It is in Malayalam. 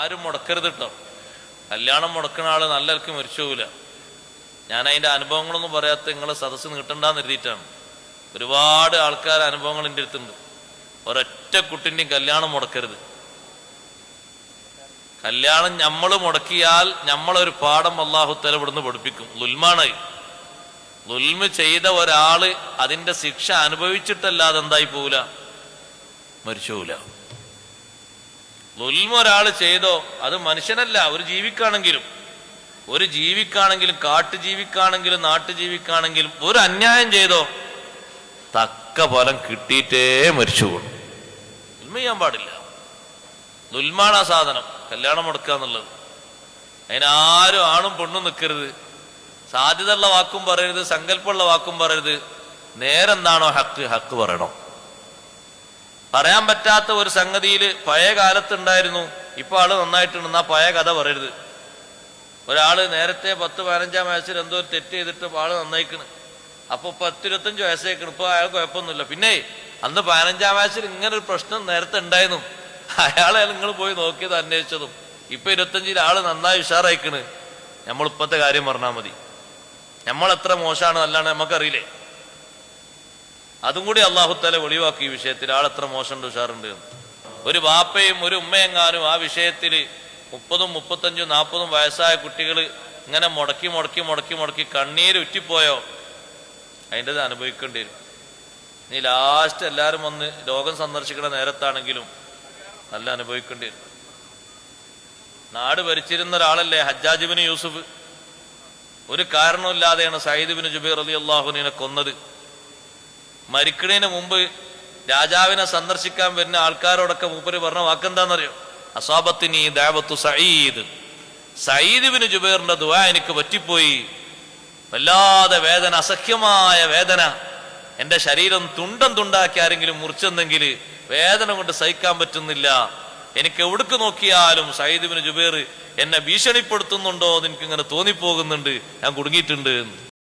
ആരും മുടക്കരുത് കേട്ടോ. കല്യാണം മുടക്കുന്ന ആള് നല്ലവർക്ക് മരിച്ചു പോവില്ല. ഞാൻ അതിന്റെ അനുഭവങ്ങളൊന്നും പറയാത്ത നിങ്ങളെ സദസ്സ് നീട്ടണ്ടെന്ന് എഴുതിയിട്ടാണ്. ഒരുപാട് ആൾക്കാർ അനുഭവങ്ങൾ എൻ്റെ അടുത്തുണ്ട്. ഒരൊറ്റ കുട്ടിൻ്റെയും കല്യാണം മുടക്കരുത്. കല്യാണം നമ്മൾ മുടക്കിയാൽ നമ്മളൊരു പാഠം അല്ലാഹു തആല ഇവിടുന്ന് പഠിപ്പിക്കും. ളുൽമാണ്. ളുൽമ് ചെയ്ത ഒരാള് അതിന്റെ ശിക്ഷ അനുഭവിച്ചിട്ടല്ലാതെ എന്തായി പോവില്ല, മരിച്ചു പോവില്ല. ളുൽമ ഒരാൾ ചെയ്തോ, അത് മനുഷ്യനല്ല, ഒരു ജീവിക്കാണെങ്കിലും കാട്ടുജീവിക്കാണെങ്കിലും നാട്ടുജീവിക്കാണെങ്കിലും ഒരു അന്യായം ചെയ്തോ തക്ക ഫലം കിട്ടിയിട്ടേ മരിച്ചു പോകും. ളുൽമ ചെയ്യാൻ പാടില്ല. ളുൽമാണ് ആ സാധനം, കല്യാണം മുടക്കുക എന്നുള്ളത്. അതിനാരും ആണും പെണ്ണും നിൽക്കരുത്. സാധ്യതയുള്ള വാക്കും പറയരുത്, സങ്കല്പമുള്ള വാക്കും പറയരുത്. നേരെന്താണോ ഹക്ക് പറയണം. പറയാൻ പറ്റാത്ത ഒരു സംഗതിയിൽ പഴയ കാലത്തുണ്ടായിരുന്നു, ഇപ്പൊ ആള് നന്നായിട്ടുണ്ടെന്നാ പഴയ കഥ പറയരുത്. ഒരാള് നേരത്തെ 10-15 വയസ്സിൽ എന്തോ ഒരു തെറ്റ് ചെയ്തിട്ട് ആള് നന്നായിക്കണ്. അപ്പൊ 10-25 വയസ്സേക്കണ്, ഇപ്പൊ അയാൾ കുഴപ്പമൊന്നുമില്ല. പിന്നെ അന്ന് 15 വയസ്സിൽ ഇങ്ങനെ ഒരു പ്രശ്നം നേരത്തെ ഉണ്ടായിരുന്നു, അയാളെ നിങ്ങൾ പോയി നോക്കിയത് അന്വേഷിച്ചതും. ഇപ്പൊ 25 ആള് നന്നായി ഉഷാറായിക്കണ്. നമ്മളിപ്പത്തെ കാര്യം പറഞ്ഞാൽ മതി. നമ്മളെത്ര മോശമാണ് അല്ലാണ്ട് നമുക്കറിയില്ലേ. അതും കൂടി അല്ലാഹു തആല വെളിവാക്കി ഈ വിഷയത്തിൽ. ആളെത്ര മോശമുണ്ട് ഉഷാറുണ്ട്. ഒരു ബാപ്പയും ഒരു ഉമ്മയെങ്ങാനും ആ വിഷയത്തിൽ 30, 35, 40 വയസ്സായ കുട്ടികൾ ഇങ്ങനെ മുടക്കി കണ്ണീര് ഉറ്റിപ്പോയോ അതിൻ്റെത് അനുഭവിക്കേണ്ടി വരും. നീ ലാസ്റ്റ് എല്ലാവരും വന്ന് രോഗം സന്ദർശിക്കുന്ന നേരത്താണെങ്കിലും നല്ല അനുഭവിക്കേണ്ടി വരും. നാട് ഭരിച്ചിരുന്ന ഒരാളല്ലേ ഹജ്ജാജ് ബിൻ യൂസുഫ്. ഒരു കാരണമില്ലാതെയാണ് സയ്യിദ് ബിൻ ജുബൈർ റളിയല്ലാഹു അൻഹുവിനെ കൊന്നത്. മരിക്കണതിന് മുമ്പ് രാജാവിനെ സന്ദർശിക്കാൻ വരുന്ന ആൾക്കാരോടൊക്കെ മൂപ്പര് പറഞ്ഞ വാക്കെന്താണെന്നറിയോ? അസാബത്തിനി ദഅവത്തു സഈദ്. സയ്യിദ് ബിൻ ജുബൈറിന്റെ ദുആ എനിക്ക് പറ്റിപ്പോയി. വല്ലാതെ വേദന, അസഖ്യമായ വേദന. എന്റെ ശരീരം തുണ്ടം തുണ്ടാക്കി ആരെങ്കിലും മുറിച്ചെന്നെങ്കിൽ വേദന കൊണ്ട് സഹിക്കാൻ പറ്റുന്നില്ല. എനിക്ക് എവിടേക്ക് നോക്കിയാലും സയ്യിദ് ബിൻ ജുബൈർ എന്നെ ഭീഷണിപ്പെടുത്തുന്നുണ്ടോ എന്ന് എനിക്കിങ്ങനെ തോന്നിപ്പോകുന്നുണ്ട്. ഞാൻ കുടുങ്ങിയിട്ടുണ്ട്.